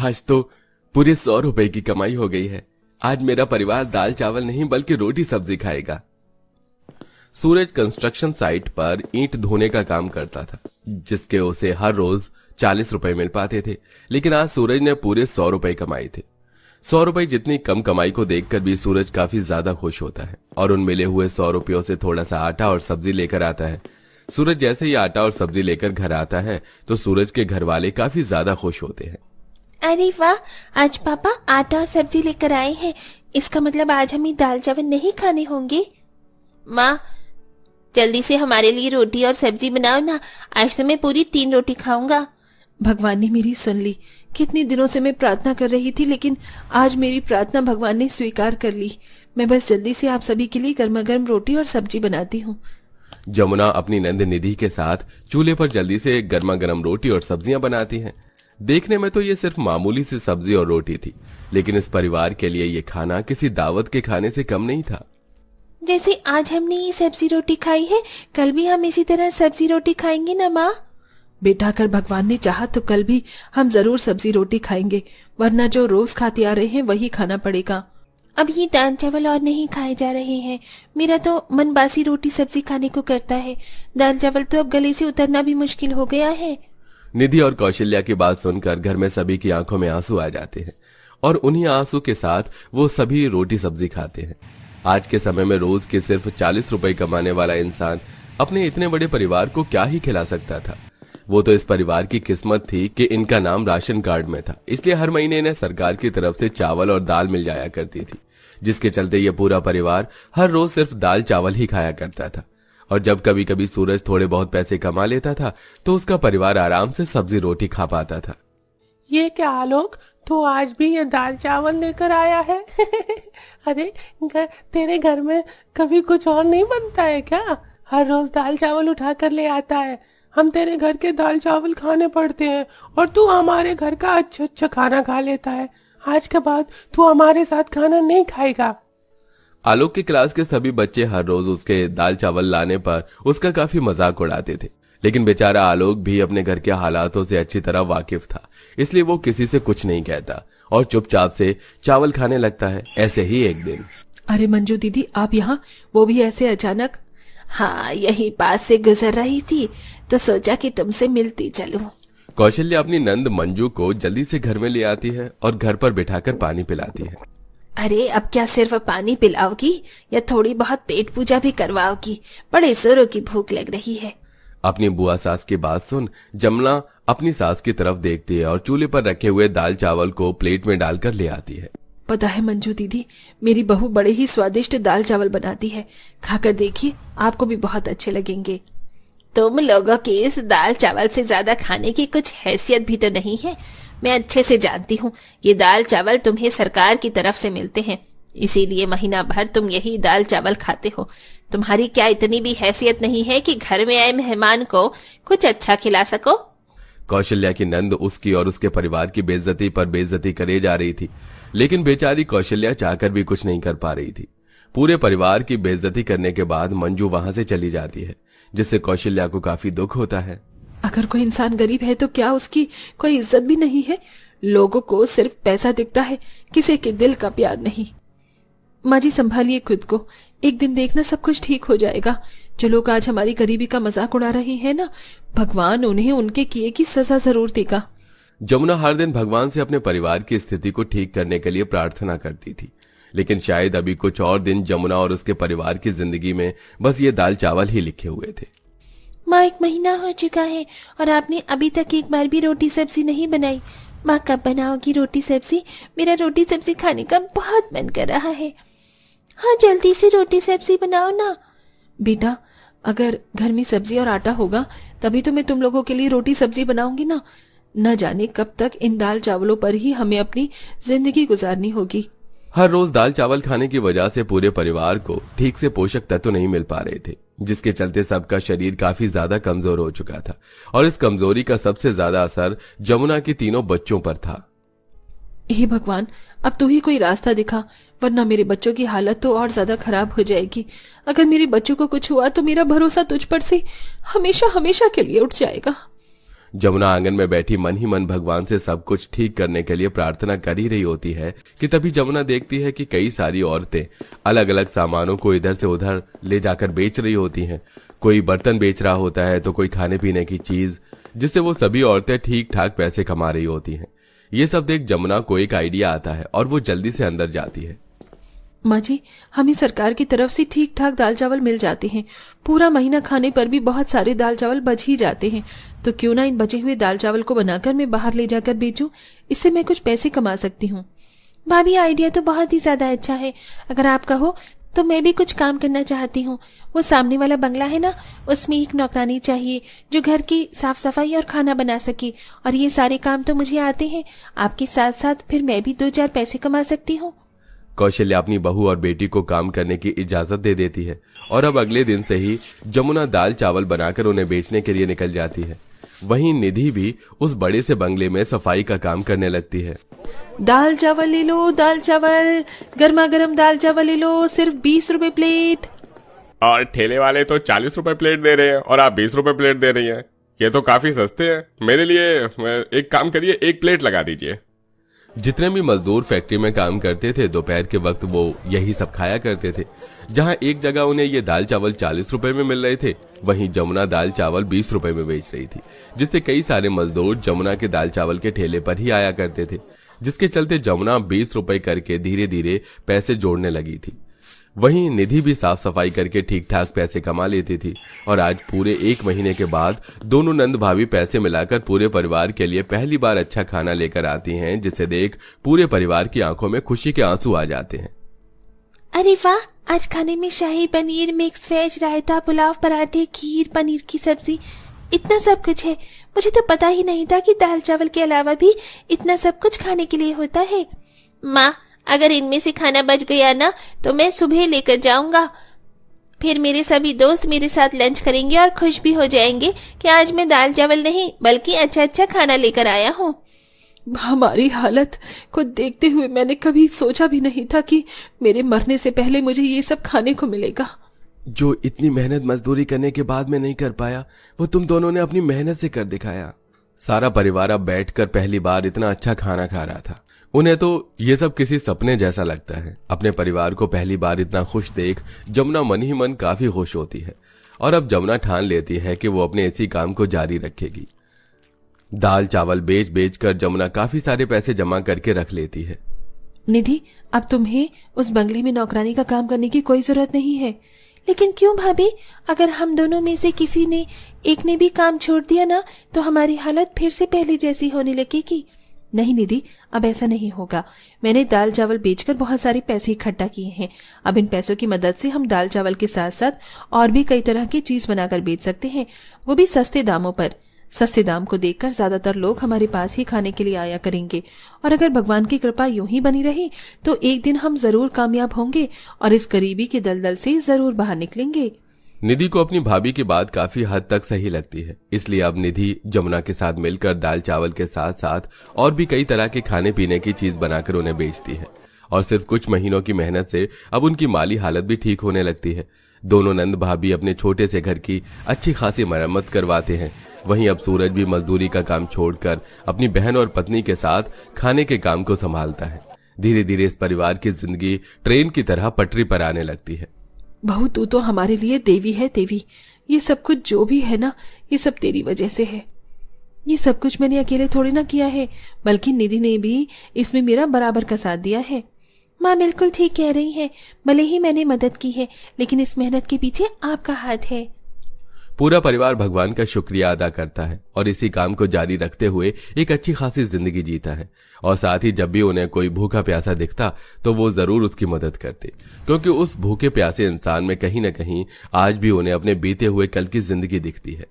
आज तो पूरे 100 रुपए की कमाई हो गई है। आज मेरा परिवार दाल चावल नहीं बल्कि रोटी सब्जी खाएगा। सूरज कंस्ट्रक्शन साइट पर ईंट धोने का काम करता था, जिसके उसे हर रोज 40 रुपए मिल पाते थे। लेकिन आज सूरज ने पूरे 100 रुपए कमाए थे। 100 रुपए जितनी कम कमाई को देखकर भी सूरज काफी ज्यादा खुश होता है और उन मिले हुए 100 रुपयों से थोड़ा सा आटा और सब्जी लेकर आता है। सूरज जैसे ही आटा और सब्जी लेकर घर आता है तो सूरज के घर वाले काफी ज्यादा खुश होते हैं। अरे वाह, आज पापा आटा और सब्जी लेकर आए हैं। इसका मतलब आज हमें दाल चावल नहीं खाने होंगे। माँ, जल्दी से हमारे लिए रोटी और सब्जी बनाओ ना। आज तो मैं पूरी 3 रोटी खाऊंगा। भगवान ने मेरी सुन ली। कितने दिनों से मैं प्रार्थना कर रही थी, लेकिन आज मेरी प्रार्थना भगवान ने स्वीकार कर ली। मैं बस जल्दी से आप सभी के लिए गर्मा गर्म रोटी और सब्जी बनाती हूँ। जमुना अपनी नंद निधि के साथ चूल्हे पर जल्दी से गर्मा गर्म रोटी और सब्जियां बनाती हैं। देखने में तो ये सिर्फ मामूली सी सब्जी और रोटी थी, लेकिन इस परिवार के लिए ये खाना किसी दावत के खाने से कम नहीं था। जैसे आज हमने ये सब्जी रोटी खाई है, कल भी हम इसी तरह सब्जी रोटी खाएंगे ना माँ? बेटा, अगर भगवान ने चाहा तो कल भी हम जरूर सब्जी रोटी खाएंगे, वरना जो रोज खाते आ रहे हैं वही खाना पड़ेगा। अब ये दाल चावल और नहीं खाए जा रहे हैं। मेरा तो मन बासी रोटी सब्जी खाने को करता है। दाल चावल तो अब गले से उतरना भी मुश्किल हो गया है। निधि और कौशल्या की बात सुनकर घर में सभी की आंखों में आंसू आ जाते हैं और उन्हीं आंसू के साथ वो सभी रोटी सब्जी खाते हैं। आज के समय में रोज के सिर्फ 40 रुपए कमाने वाला इंसान अपने इतने बड़े परिवार को क्या ही खिला सकता था। वो तो इस परिवार की किस्मत थी कि इनका नाम राशन कार्ड में था, इसलिए हर महीने इन्हें सरकार की तरफ से चावल और दाल मिल जाया करती थी, जिसके चलते ये पूरा परिवार हर रोज सिर्फ दाल चावल ही खाया करता था। और जब कभी कभी सूरज थोड़े बहुत पैसे कमा लेता था तो उसका परिवार आराम से सब्जी रोटी खा पाता था। ये क्या आलोक, तो आज भी ये दाल चावल लेकर आया है? अरे तेरे घर में कभी कुछ और नहीं बनता है क्या? हर रोज दाल चावल उठा कर ले आता है। हम तेरे घर के दाल चावल खाने पड़ते हैं और तू हमारे घर का अच्छा अच्छा खाना खा लेता है। आज के बाद तू हमारे साथ खाना नहीं खाएगा। आलोक की क्लास के सभी बच्चे हर रोज उसके दाल चावल लाने पर उसका काफी मजाक उड़ाते थे, लेकिन बेचारा आलोक भी अपने घर के हालातों से अच्छी तरह वाकिफ था, इसलिए वो किसी से कुछ नहीं कहता और चुपचाप से चावल खाने लगता है। ऐसे ही एक दिन, अरे मंजू दीदी, आप यहाँ, वो भी ऐसे अचानक? हाँ, यही पास से गुजर रही थी तो सोचा कि तुमसे मिलती चलूं। कौशल्या अपनी नंद मंजू को जल्दी से घर में ले आती है और घर पर बिठाकर पानी पिलाती है। अरे अब क्या सिर्फ पानी पिलाओगी या थोड़ी बहुत पेट पूजा भी करवाओगी? बड़े जोरों की भूख लग रही है। अपनी बुआ सास की बात सुन जमुना अपनी सास की तरफ देखती है और चूल्हे पर रखे हुए दाल चावल को प्लेट में डालकर ले आती है। पता है मंजू दीदी, मेरी बहू बड़े ही स्वादिष्ट दाल चावल बनाती है। खाकर देखिए, आपको भी बहुत अच्छे लगेंगे। तुम लोगों की इस दाल चावल से ज्यादा खाने की कुछ हैसियत भी तो नहीं है। मैं अच्छे से जानती हूँ ये दाल चावल तुम्हें सरकार की तरफ से मिलते हैं, इसीलिए महीना भर तुम यही दाल चावल खाते हो। तुम्हारी क्या इतनी भी हैसियत नहीं है कि घर में आए मेहमान को कुछ अच्छा खिला सको? कौशल्या की नंद उसकी और उसके परिवार की बेइज्जती पर बेइज्जती करे जा रही थी, लेकिन बेचारी कौशल्या चाहकर भी कुछ नहीं कर पा रही थी। पूरे परिवार की बेइज्जती करने के बाद मंजू वहां से चली जाती है, जिससे कौशल्या को काफी दुख होता है। अगर कोई इंसान गरीब है तो क्या उसकी कोई इज्जत भी नहीं है? लोगों को सिर्फ पैसा दिखता है, किसी के दिल का प्यार नहीं। माँ जी, संभालिए खुद को, एक दिन देखना सब कुछ ठीक हो जाएगा। जो लोग आज हमारी गरीबी का मजाक उड़ा रहे हैं ना, भगवान उन्हें उनके किए की सजा जरूर देगा। जमुना हर दिन भगवान से अपने परिवार की स्थिति को ठीक करने के लिए प्रार्थना करती थी, लेकिन शायद अभी कुछ और दिन जमुना और उसके परिवार की जिंदगी में बस ये दाल चावल ही लिखे हुए थे। माँ, 1 महीना हो चुका है और आपने अभी तक एक बार भी रोटी सब्जी नहीं बनाई। माँ, कब बनाओगी रोटी सब्जी? मेरा रोटी सब्जी खाने का बहुत मन कर रहा है। हाँ, जल्दी से रोटी सब्जी बनाओ ना। बेटा, अगर घर में सब्जी और आटा होगा तभी तो मैं तुम लोगों के लिए रोटी सब्जी बनाऊंगी ना। न जाने कब तक इन दाल चावलों पर ही हमें अपनी जिंदगी गुजारनी होगी। हर रोज दाल चावल खाने की वजह से पूरे परिवार को ठीक से पोषक तत्व नहीं मिल पा रहे थे, जिसके चलते सबका शरीर काफी ज्यादा कमजोर हो चुका था और इस कमजोरी का सबसे ज्यादा असर जमुना के तीनों बच्चों पर था। हे भगवान, अब तू ही कोई रास्ता दिखा, वरना मेरे बच्चों की हालत तो और ज्यादा खराब हो जाएगी। अगर मेरे बच्चों को कुछ हुआ तो मेरा भरोसा तुझ पर से हमेशा हमेशा के लिए उठ जाएगा। जमुना आंगन में बैठी मन ही मन भगवान से सब कुछ ठीक करने के लिए प्रार्थना कर ही रही होती है कि तभी जमुना देखती है कि कई सारी औरतें अलग अलग सामानों को इधर से उधर ले जाकर बेच रही होती हैं। कोई बर्तन बेच रहा होता है तो कोई खाने पीने की चीज, जिससे वो सभी औरतें ठीक ठाक पैसे कमा रही होती हैं। ये सब देख जमुना को एक आइडिया आता है और वो जल्दी से अंदर जाती है। माँ जी, हमें सरकार की तरफ से ठीक ठाक दाल चावल मिल जाते हैं। पूरा महीना खाने पर भी बहुत सारे दाल चावल बच ही जाते हैं। तो क्यों ना इन बचे हुए दाल चावल को बनाकर मैं बाहर ले जाकर बेचूं, इससे मैं कुछ पैसे कमा सकती हूँ। भाभी, आइडिया तो बहुत ही ज्यादा अच्छा है। अगर आप कहो तो मैं भी कुछ काम करना चाहती हूँ। वो सामने वाला बंगला है ना, उसमें एक नौकरानी चाहिए जो घर की साफ सफाई और खाना बना सके। और ये सारे काम तो मुझे आते हैं। आपके साथ साथ फिर मैं भी 2-4 पैसे कमा सकती हूँ। कौशल्या अपनी बहू और बेटी को काम करने की इजाजत दे देती है और अब अगले दिन से ही जमुना दाल चावल बनाकर उन्हें बेचने के लिए निकल जाती है। वहीं निधि भी उस बड़े से बंगले में सफाई का काम करने लगती है। दाल चावल ले लो, दाल चावल, गर्मा गर्म दाल चावल ले लो, सिर्फ 20 रुपए प्लेट। और ठेले वाले तो 40 रुपए प्लेट दे रहे हैं और आप 20 रुपए प्लेट दे रही हैं। ये तो काफी सस्ते हैं। मेरे लिए एक काम करिए, 1 प्लेट लगा दीजिए। जितने भी मजदूर फैक्ट्री में काम करते थे दोपहर के वक्त वो यही सब खाया करते थे। जहां एक जगह उन्हें ये दाल चावल 40 रुपए में मिल रहे थे, वहीं जमुना दाल चावल 20 रुपए में बेच रही थी, जिससे कई सारे मजदूर जमुना के दाल चावल के ठेले पर ही आया करते थे, जिसके चलते जमुना 20 रुपए करके धीरे धीरे पैसे जोड़ने लगी थी। वहीं निधि भी साफ सफाई करके ठीक ठाक पैसे कमा लेती थी और आज पूरे 1 महीने के बाद दोनों नंद भाभी पैसे मिलाकर पूरे परिवार के लिए पहली बार अच्छा खाना लेकर आती हैं, जिसे देख पूरे परिवार की आंखों में खुशी के आंसू आ जाते हैं। अरे वाह, आज खाने में शाही पनीर, मिक्स वेज, रायता, पुलाव, पराठे, खीर, पनीर की सब्जी, इतना सब कुछ है। मुझे तो पता ही नहीं था कि दाल चावल के अलावा भी इतना सब कुछ खाने के लिए होता है। माँ, अगर इनमें से खाना बच गया ना तो मैं सुबह लेकर जाऊंगा। फिर मेरे सभी दोस्त मेरे साथ लंच करेंगे और खुश भी हो जाएंगे कि आज मैं दाल चावल नहीं बल्कि अच्छा अच्छा खाना लेकर आया हूँ। हमारी हालत को देखते हुए मैंने कभी सोचा भी नहीं था कि मेरे मरने से पहले मुझे ये सब खाने को मिलेगा। जो इतनी मेहनत मजदूरी करने के बाद में नहीं कर पाया, वो तुम दोनों ने अपनी मेहनत से कर दिखाया। सारा परिवार अब बैठकर पहली बार इतना अच्छा खाना खा रहा था। उन्हें तो ये सब किसी सपने जैसा लगता है। अपने परिवार को पहली बार इतना खुश देख जमुना मन ही मन काफी खुश होती है और अब जमुना ठान लेती है कि वो अपने इसी काम को जारी रखेगी। दाल चावल बेच बेच कर जमुना काफी सारे पैसे जमा करके रख लेती है। निधि, अब तुम्हें उस बंगले में नौकरानी का काम करने की कोई जरूरत नहीं है। लेकिन क्यों भाभी? अगर हम दोनों में से किसी ने एक ने भी काम छोड़ दिया ना तो हमारी हालत फिर से पहले जैसी होने लगेगी। नहीं निधि, अब ऐसा नहीं होगा। मैंने दाल चावल बेचकर बहुत सारे पैसे इकट्ठा किए हैं। अब इन पैसों की मदद से हम दाल चावल के साथ साथ और भी कई तरह की चीज बनाकर बेच सकते हैं, वो भी सस्ते दामों पर। सस्ते दाम को देखकर ज्यादातर लोग हमारे पास ही खाने के लिए आया करेंगे और अगर भगवान की कृपा यूं ही बनी रही तो एक दिन हम जरूर कामयाब होंगे और इस गरीबी के दलदल से जरूर बाहर निकलेंगे। निधि को अपनी भाभी की बात काफी हद तक सही लगती है, इसलिए अब निधि जमुना के साथ मिलकर दाल चावल के साथ साथ और भी कई तरह के खाने पीने की चीज बनाकर उन्हें बेचती है और सिर्फ कुछ महीनों की मेहनत से अब उनकी माली हालत भी ठीक होने लगती है। दोनों नंद भाभी अपने छोटे से घर की अच्छी खासी मरम्मत करवाते हैं। वहीं अब सूरज भी मजदूरी का काम छोड़कर अपनी बहन और पत्नी के साथ खाने के काम को संभालता है। धीरे धीरे इस परिवार की जिंदगी ट्रेन की तरह पटरी पर आने लगती है। बहू, तू तो हमारे लिए देवी है देवी। ये सब कुछ जो भी है ना, ये सब तेरी वजह से है। ये सब कुछ मैंने अकेले थोड़ी ना किया है, बल्कि निधि ने भी इसमें मेरा बराबर का साथ दिया है। माँ बिल्कुल ठीक कह रही है। भले ही मैंने मदद की है लेकिन इस मेहनत के पीछे आपका हाथ है। पूरा परिवार भगवान का शुक्रिया अदा करता है और इसी काम को जारी रखते हुए एक अच्छी खासी जिंदगी जीता है। और साथ ही जब भी उन्हें कोई भूखा प्यासा दिखता तो वो जरूर उसकी मदद करते, क्योंकि उस भूखे प्यासे इंसान में कहीं न कहीं आज भी उन्हें अपने बीते हुए कल की जिंदगी दिखती है।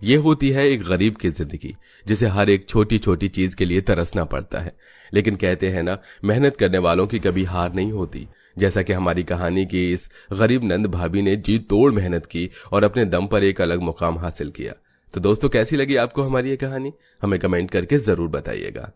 ये होती है एक गरीब की जिंदगी, जिसे हर एक छोटी छोटी चीज के लिए तरसना पड़ता है। लेकिन कहते हैं ना, मेहनत करने वालों की कभी हार नहीं होती। जैसा कि हमारी कहानी की इस गरीब नंद भाभी ने जी तोड़ मेहनत की और अपने दम पर एक अलग मुकाम हासिल किया। तो दोस्तों, कैसी लगी आपको हमारी ये कहानी? हमें कमेंट करके जरूर बताइएगा।